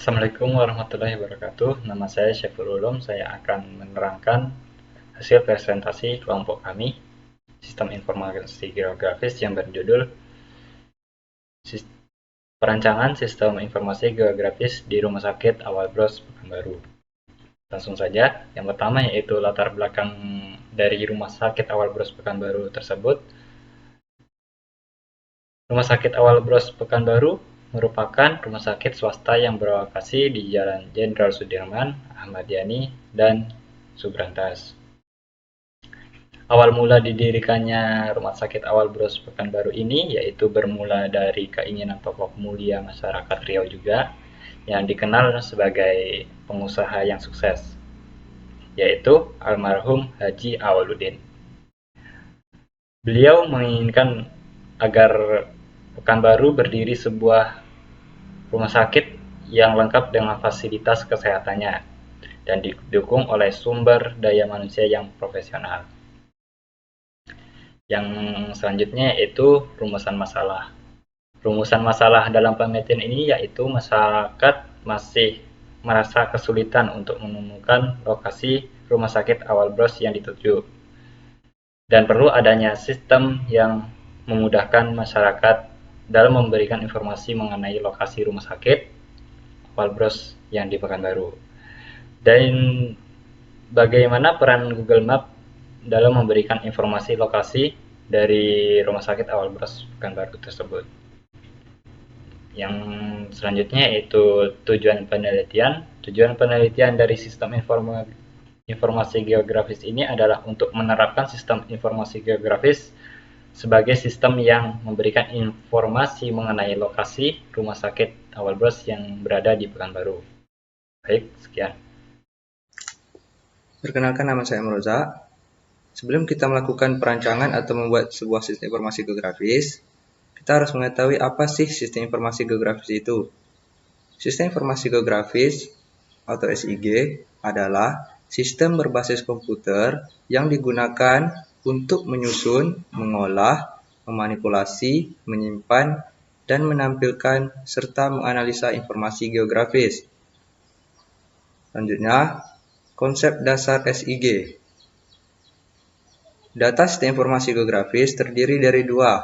Assalamualaikum warahmatullahi wabarakatuh. Nama saya Syaiful Ulum. Saya akan menerangkan hasil presentasi kelompok kami, Sistem Informasi Geografis yang berjudul Perancangan Sistem Informasi Geografis di Rumah Sakit Awal Bros Pekanbaru. Langsung saja, yang pertama yaitu latar belakang dari Rumah Sakit Awal Bros Pekanbaru tersebut. Rumah Sakit Awal Bros Pekanbaru merupakan rumah sakit swasta yang berlokasi di Jalan Jenderal Sudirman, Ahmad Yani, dan Subrantas. Awal mula didirikannya Rumah Sakit Awal Bros Pekanbaru ini yaitu bermula dari keinginan tokoh mulia masyarakat Riau juga yang dikenal sebagai pengusaha yang sukses, yaitu almarhum Haji Awaludin. Beliau menginginkan agar Pekanbaru berdiri sebuah rumah sakit yang lengkap dengan fasilitas kesehatannya dan didukung oleh sumber daya manusia yang profesional. Yang selanjutnya yaitu rumusan masalah. Rumusan masalah dalam penelitian ini yaitu masyarakat masih merasa kesulitan untuk menemukan lokasi rumah sakit awal bros yang dituju. Dan perlu adanya sistem yang memudahkan masyarakat dalam memberikan informasi mengenai lokasi rumah sakit awal bros yang di Pekanbaru. Dan bagaimana peran Google Map dalam memberikan informasi lokasi dari rumah sakit awal bros Pekanbaru tersebut. Yang selanjutnya yaitu tujuan penelitian. Tujuan penelitian dari sistem informasi geografis ini adalah untuk menerapkan sistem informasi geografis sebagai sistem yang memberikan informasi mengenai lokasi rumah sakit awal bros yang berada di Pekanbaru. Baik, sekian. Perkenalkan, nama saya Mroza. Sebelum kita melakukan perancangan atau membuat sebuah sistem informasi geografis, kita harus mengetahui apa sih sistem informasi geografis itu. Sistem informasi geografis atau SIG adalah sistem berbasis komputer yang digunakan untuk menyusun, mengolah, memanipulasi, menyimpan, dan menampilkan serta menganalisa informasi geografis. Selanjutnya, konsep dasar SIG. Data sistem informasi geografis terdiri dari dua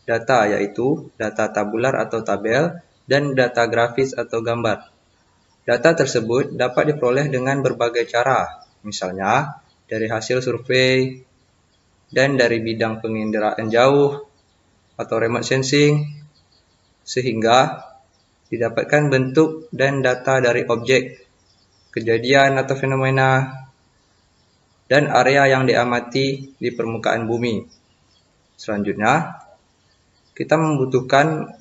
data, yaitu data tabular atau tabel dan data grafis atau gambar. Data tersebut dapat diperoleh dengan berbagai cara, misalnya dari hasil survei dan dari bidang penginderaan jauh atau remote sensing, sehingga didapatkan bentuk dan data dari objek, kejadian atau fenomena, dan area yang diamati di permukaan bumi. Selanjutnya, kita membutuhkan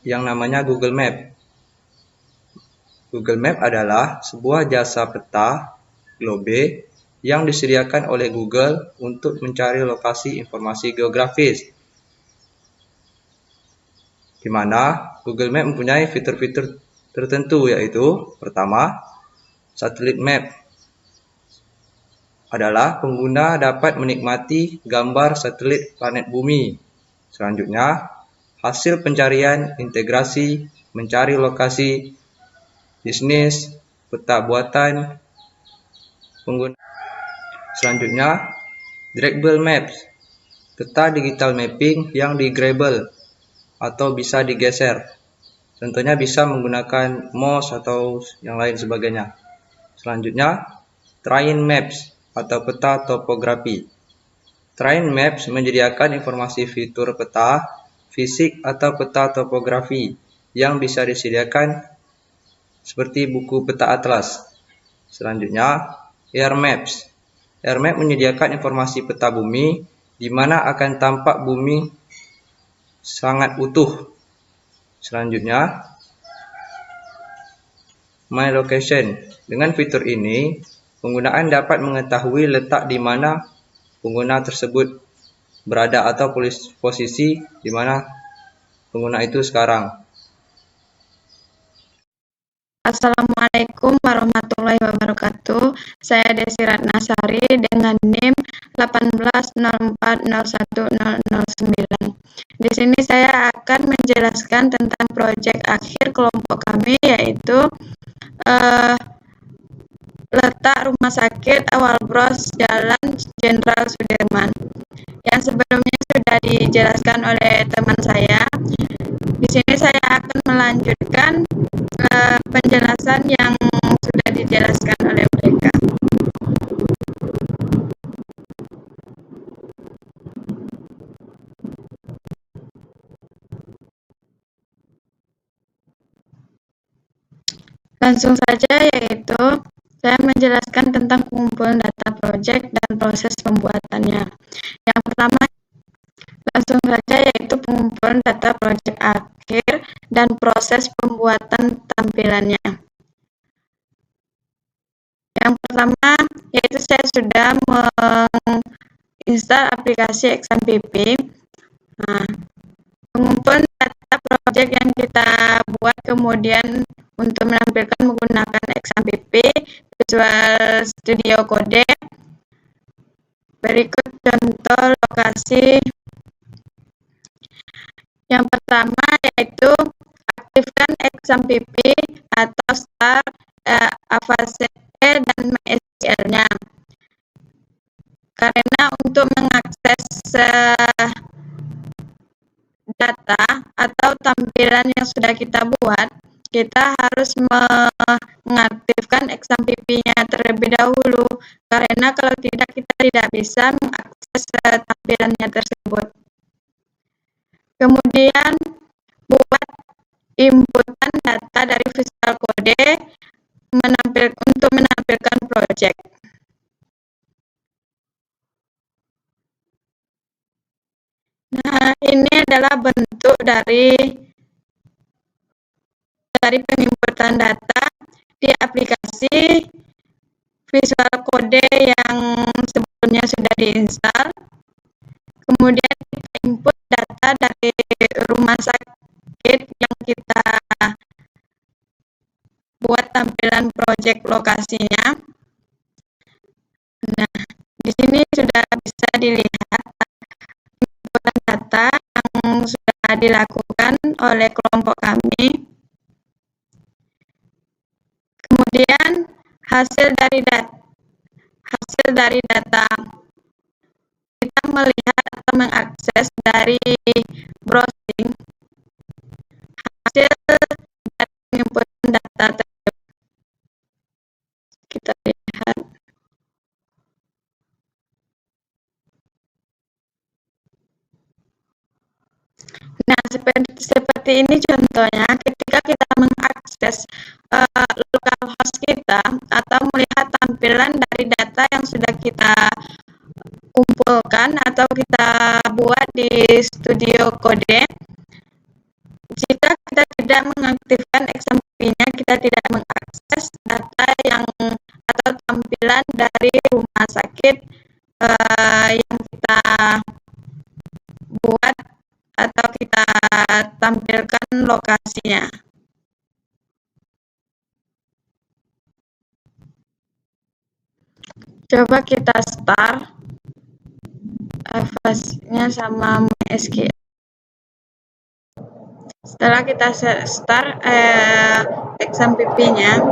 yang namanya Google Map. Google Map adalah sebuah jasa peta globe yang disediakan oleh Google untuk mencari lokasi informasi geografis, di mana Google Map mempunyai fitur-fitur tertentu, yaitu pertama, Satellite Map adalah pengguna dapat menikmati gambar satelit planet bumi. Selanjutnya, hasil pencarian integrasi mencari lokasi bisnis, peta buatan pengguna. Selanjutnya, Draggable Maps, peta digital mapping yang di-grabble atau bisa digeser. Tentunya bisa menggunakan mouse atau yang lain sebagainya. Selanjutnya, Terrain Maps atau peta topografi. Terrain Maps menyediakan informasi fitur peta, fisik atau peta topografi yang bisa disediakan seperti buku peta atlas. Selanjutnya, Air Maps. Air Map menyediakan informasi peta bumi di mana akan tampak bumi sangat utuh. Selanjutnya, My Location. Dengan fitur ini, penggunaan dapat mengetahui letak di mana pengguna tersebut berada atau posisi di mana pengguna itu sekarang. Assalamualaikum warahmatullahi wabarakatuh. Saya Desi Ratnasari dengan NIM 180401009. Di sini saya akan menjelaskan tentang proyek akhir kelompok kami, yaitu letak rumah sakit Awal Bros Jalan Jenderal Sudirman, yang sebelumnya sudah dijelaskan oleh teman saya. Di sini saya akan melanjutkan penjelasan yang sudah dijelaskan oleh mereka. Langsung saja, yaitu saya menjelaskan tentang pengumpulan data proyek dan proses pembuatannya. Yang pertama, langsung saja, yaitu pengumpulan data proyek akhir dan proses pembuatan tampilannya. Yang pertama, yaitu saya sudah menginstal aplikasi XMPP. Nah, pengumpulan data proyek yang kita buat kemudian untuk menampilkan menggunakan XMPP, Visual Studio Code. Berikut contoh lokasi. Yang pertama yaitu aktifkan XMPP atau start Avast dan MySQL-nya. Karena untuk mengakses data atau tampilan yang sudah kita buat, kita harus mengaktifkan XMPP-nya terlebih dahulu, karena kalau tidak kita tidak bisa mengakses tampilannya tersebut. Kemudian buat inputan data dari Visual Code untuk menampilkan project. Nah, ini adalah bentuk dari penginputan data di aplikasi Visual Code yang sebelumnya sudah diinstal. Kemudian kita input data dari rumah sakit yang kita buat tampilan project lokasinya. Nah, di sini sudah bisa dilihat inputan data yang sudah dilakukan oleh kelompok kami. Kemudian hasil dari data kita melihat atau mengakses dari browsing hasil dari penginputan data tersebut. Kita lihat. Nah, seperti ini contohnya ketika kita mengakses localhost kita atau melihat tampilan dari data yang sudah kita kumpulkan atau kita buat di Studio Code. Jika kita tidak mengaktifkan XMPP-nya, kita tidak mengakses data yang atau tampilan dari rumah sakit yang kita buat atau kita tampilkan lokasinya. Coba kita start Avast-nya sama MySQL. Setelah kita start XMPP-nya,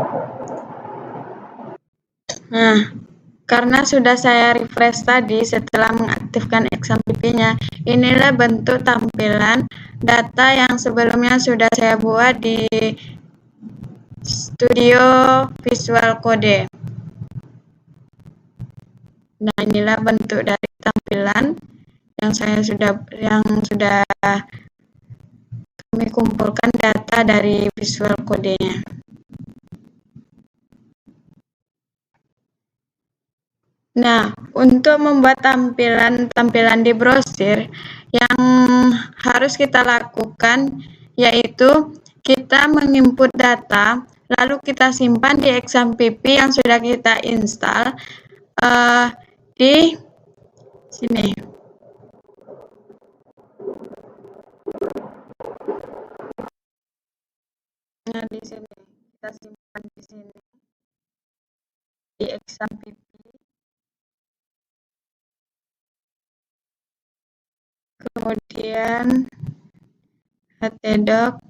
nah, karena sudah saya refresh tadi setelah mengaktifkan XMPP-nya, inilah bentuk tampilan data yang sebelumnya sudah saya buat di Studio Visual Code. Nah, inilah bentuk dari tampilan yang sudah kami kumpulkan data dari Visual Code-nya. Nah, untuk membuat tampilan di browser yang harus kita lakukan yaitu kita menginput data, lalu kita simpan di XMPP yang sudah kita install di sini. Nah, di sini kita simpan di sini di XMPP. kemudian htdoc,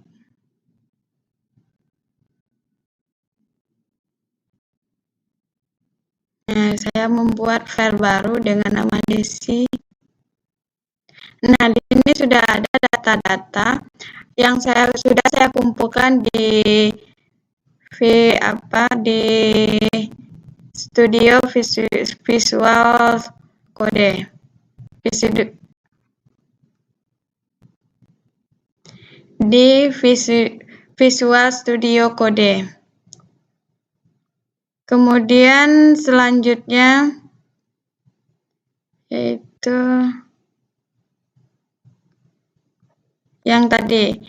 nah, saya membuat file baru dengan nama Desi. Nah, di sini sudah ada data-data yang sudah saya kumpulkan di Studio Visual Code. Di Visual Studio Code. Kemudian selanjutnya yaitu yang tadi,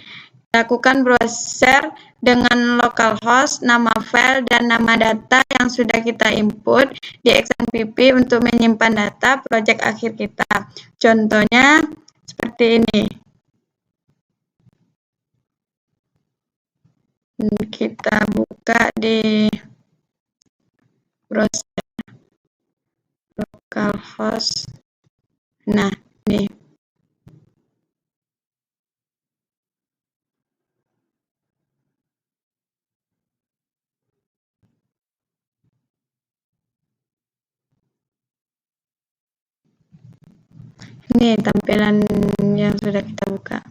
lakukan browser dengan localhost, nama file, dan nama data yang sudah kita input di XMPP untuk menyimpan data proyek akhir kita. Contohnya seperti ini. Kita buka di browser localhost. Nah, ini. Ini tampilan yang sudah kita buka.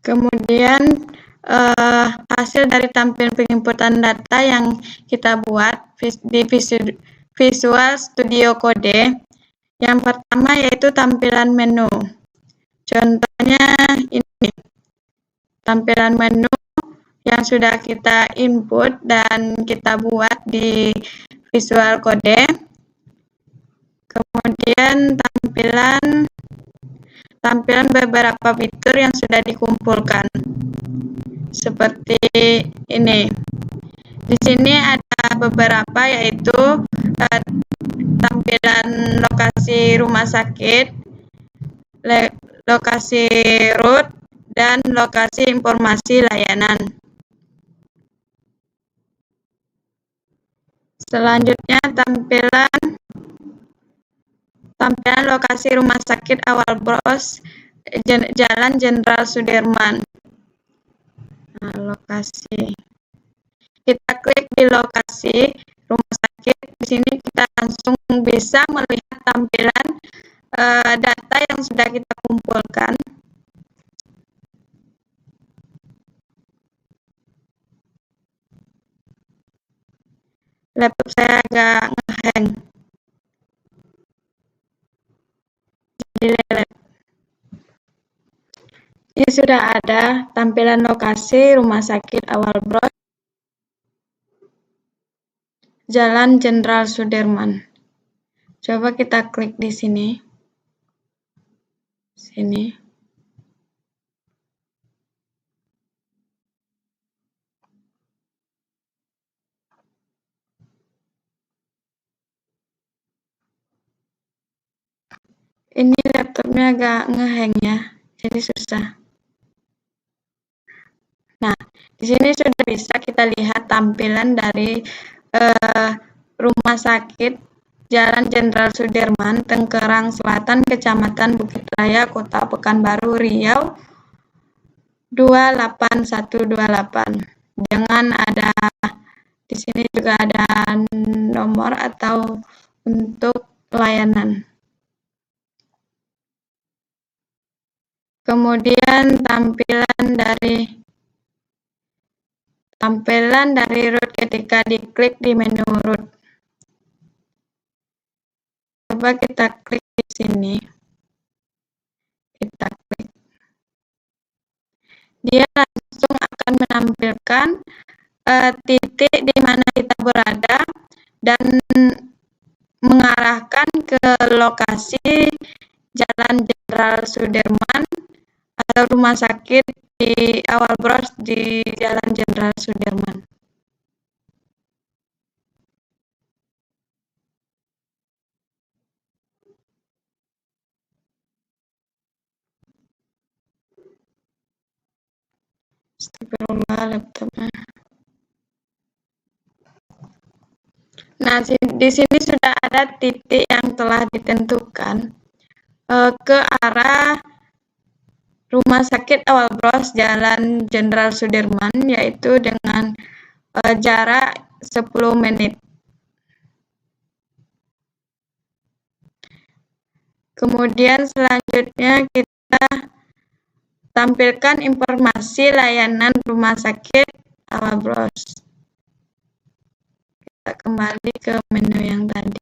Kemudian hasil dari tampilan penginputan data yang kita buat di Visual Studio Code. Yang pertama yaitu tampilan menu. Contohnya ini, tampilan menu yang sudah kita input dan kita buat di Visual Code. Kemudian tampilan beberapa fitur yang sudah dikumpulkan. Seperti ini. Di sini ada beberapa yaitu tampilan lokasi rumah sakit, lokasi root, dan lokasi informasi layanan. Selanjutnya tampilan lokasi rumah sakit awal bros Jalan Jenderal Sudirman. Nah, lokasi. Kita klik di lokasi rumah sakit. Di sini kita langsung bisa melihat tampilan data yang sudah kita kumpulkan. Laptop saya agak ngehang. Ini sudah ada tampilan lokasi rumah sakit awal bros Jalan Jenderal Sudirman. Coba kita klik di sini. Sini. Ini laptopnya agak ngehang ya, jadi susah. Nah, di sini sudah bisa kita lihat tampilan dari Rumah Sakit Jalan Jenderal Sudirman, Tenggerang Selatan, Kecamatan Bukit Raya, Kota Pekanbaru, Riau 28128. Dengan ada di sini juga ada nomor atau untuk layanan. Kemudian tampilan dari root ketika diklik di menu root. Coba kita klik di sini. Kita klik. Dia langsung akan menampilkan titik di mana kita berada dan mengarahkan ke lokasi Jalan Jenderal Sudirman rumah sakit di Awal Bros di Jalan Jenderal Sudirman. Astagfirullah, laptopnya. Nah, di sini sudah ada titik yang telah ditentukan ke arah Rumah Sakit Awal Bros Jalan Jenderal Sudirman, yaitu dengan jarak 10 menit. Kemudian selanjutnya kita tampilkan informasi layanan Rumah Sakit Awal Bros. Kita kembali ke menu yang tadi.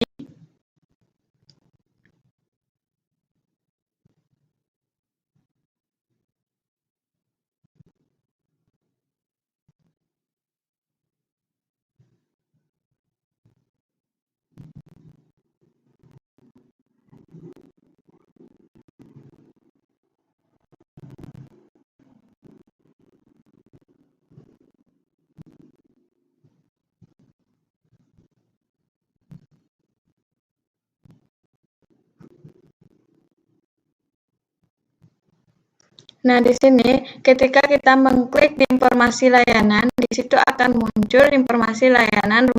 Nah, di sini ketika kita mengklik di informasi layanan, di situ akan muncul informasi layanan.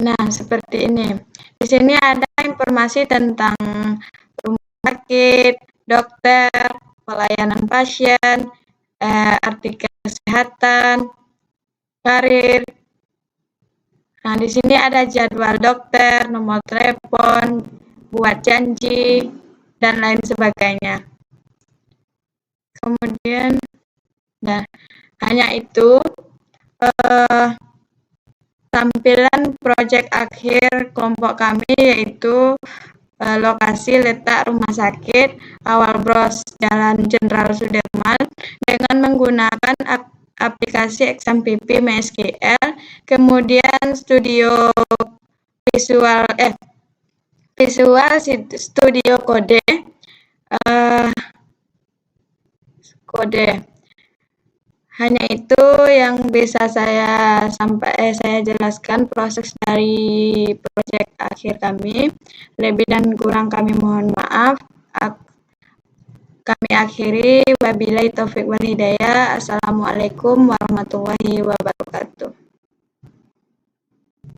Nah, seperti ini. Di sini ada informasi tentang rumah sakit, dokter, pelayanan pasien, artikel kesehatan, karir. Nah, di sini ada jadwal dokter, nomor telepon, buat janji, dan lain sebagainya. Kemudian, nah, hanya itu tampilan proyek akhir kelompok kami, yaitu lokasi letak rumah sakit Awal Bros Jalan Jenderal Sudirman dengan menggunakan aplikasi XMPP MySQL, kemudian Studio Visual Studio Code. Hanya itu yang bisa saya jelaskan proses dari proyek akhir kami. Lebih dan kurang kami mohon maaf. Kami akhiri, wabillahi taufik wal hidayah. Assalamualaikum warahmatullahi wabarakatuh.